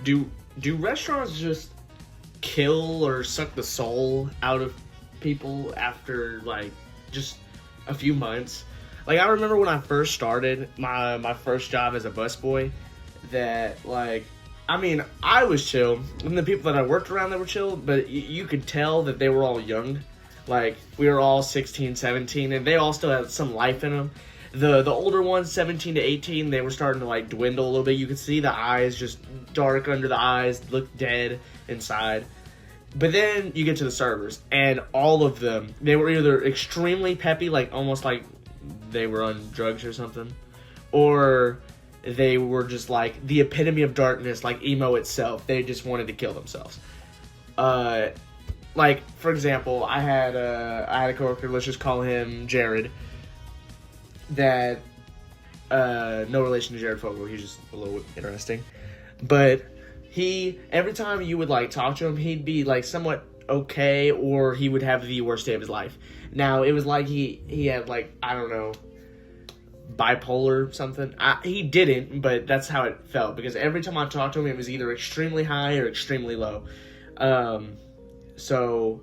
do restaurants just kill or suck the soul out of people after like just a few months? Like, I remember when I first started my first job as a busboy, that like, I mean, I was chill, and the people that I worked around that were chill, but you could tell that they were all young. Like, we were all 16, 17, and they all still had some life in them. The older ones, 17 to 18, they were starting to like dwindle a little bit. You could see the eyes just dark under the eyes, look dead inside. But then you get to the servers, and all of them, they were either extremely peppy, like almost like they were on drugs or something, or they were just like the epitome of darkness, like emo itself. They just wanted to kill themselves. Like, for example, I had a coworker, let's just call him Jared, that, no relation to Jared Fogle, he's just a little interesting, but every time you would, like, talk to him, he'd be, like, somewhat okay, or he would have the worst day of his life. Now, it was like he had, like, I don't know, bipolar or something. He didn't, but that's how it felt, because every time I talked to him, it was either extremely high or extremely low. So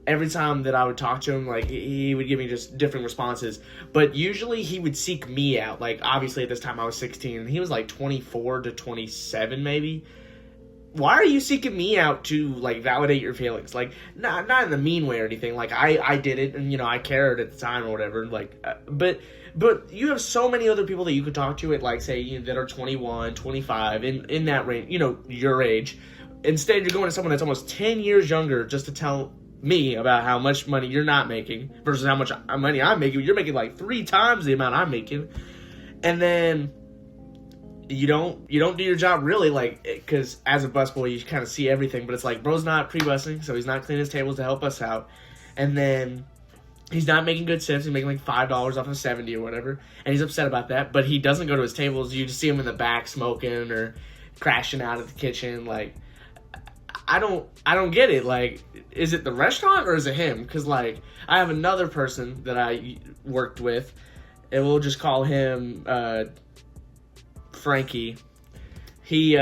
every time that I would talk to him, like, he would give me just different responses. But usually he would seek me out. Like, obviously at this time I was 16, and he was like 24 to 27 maybe. Why are you seeking me out to, like, validate your feelings? Like, not in a mean way or anything. Like, I did it, and, you know, I cared at the time or whatever. Like, but you have so many other people that you could talk to at, like, say, you know, that are 21, 25, in that range, you know, your age. Instead, you're going to someone that's almost 10 years younger just to tell me about how much money you're not making versus how much money I'm making. You're making like 3 times the amount I'm making. And then you don't do your job really, like, because as a busboy, you kind of see everything, but it's like, bro's not pre-busing, so he's not cleaning his tables to help us out. And then he's not making good tips. He's making like $5 off of 70 or whatever, and he's upset about that, but he doesn't go to his tables. You just see him in the back smoking or crashing out of the kitchen. Like, I don't get it. Like, is it the restaurant or is it him? Because, like, I have another person that I worked with, and we'll just call him Frankie. He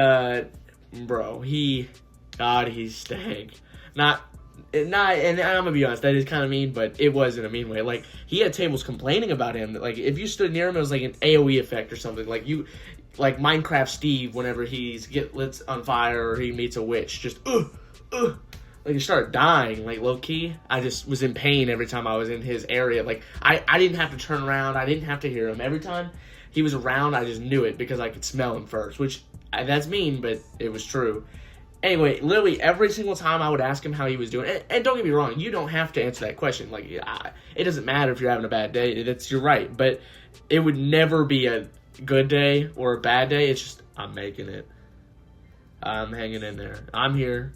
stank. Not, and I'm gonna be honest, that is kind of mean, but it was in a mean way. Like, he had tables complaining about him. Like, if you stood near him, it was like an AOE effect or something. Like Minecraft Steve, whenever he lit on fire or he meets a witch, just like, he started dying, like, low key. I just was in pain every time I was in his area. Like, I didn't have to turn around, I didn't have to hear him. Every time he was around, I just knew it because I could smell him first, which, that's mean, but it was true. Anyway, literally every single time I would ask him how he was doing, and don't get me wrong, you don't have to answer that question. Like, it doesn't matter if you're having a bad day, that's your right, but it would never be a good day or a bad day. It's just, I'm making it. I'm hanging in there. I'm here.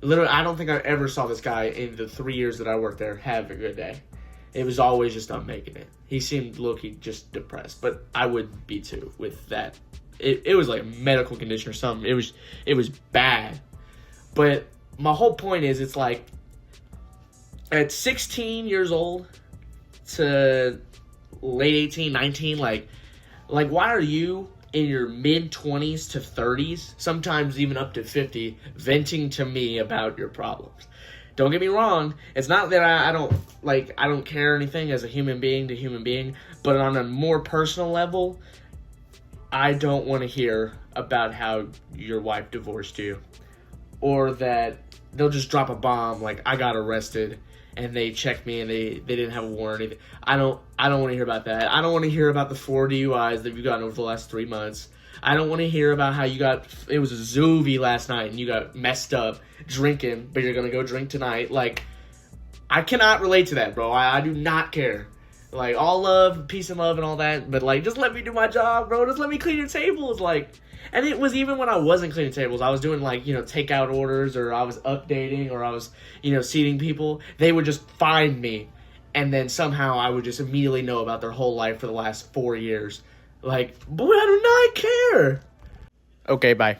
Literally, I don't think I ever saw this guy in the 3 years that I worked there have a good day. It was always just, I'm making it. He seemed low-key just depressed, but I would be too with that. It was like a medical condition or something. It was bad. But my whole point is, it's like, at 16 years old to late 18, 19, like, why are you in your mid-20s to 30s, sometimes even up to 50, venting to me about your problems? Don't get me wrong, it's not that I don't care anything as a human being to human being, but on a more personal level, I don't want to hear about how your wife divorced you, or that they'll just drop a bomb, like, I got arrested and they checked me and they didn't have a warrant. I don't want to hear about that. I don't want to hear about the 4 DUIs that you've gotten over the last 3 months. I don't want to hear about how it was a Zoovie last night and you got messed up drinking, but you're going to go drink tonight. Like, I cannot relate to that, bro. I do not care. Like, all love, peace and love and all that, but, like, just let me do my job, bro. Just let me clean your tables, like. And it was even when I wasn't cleaning tables. I was doing, like, you know, takeout orders, or I was updating, or I was, you know, seating people. They would just find me, and then somehow I would just immediately know about their whole life for the last 4 years. Like, boy, I do not care. Okay, bye.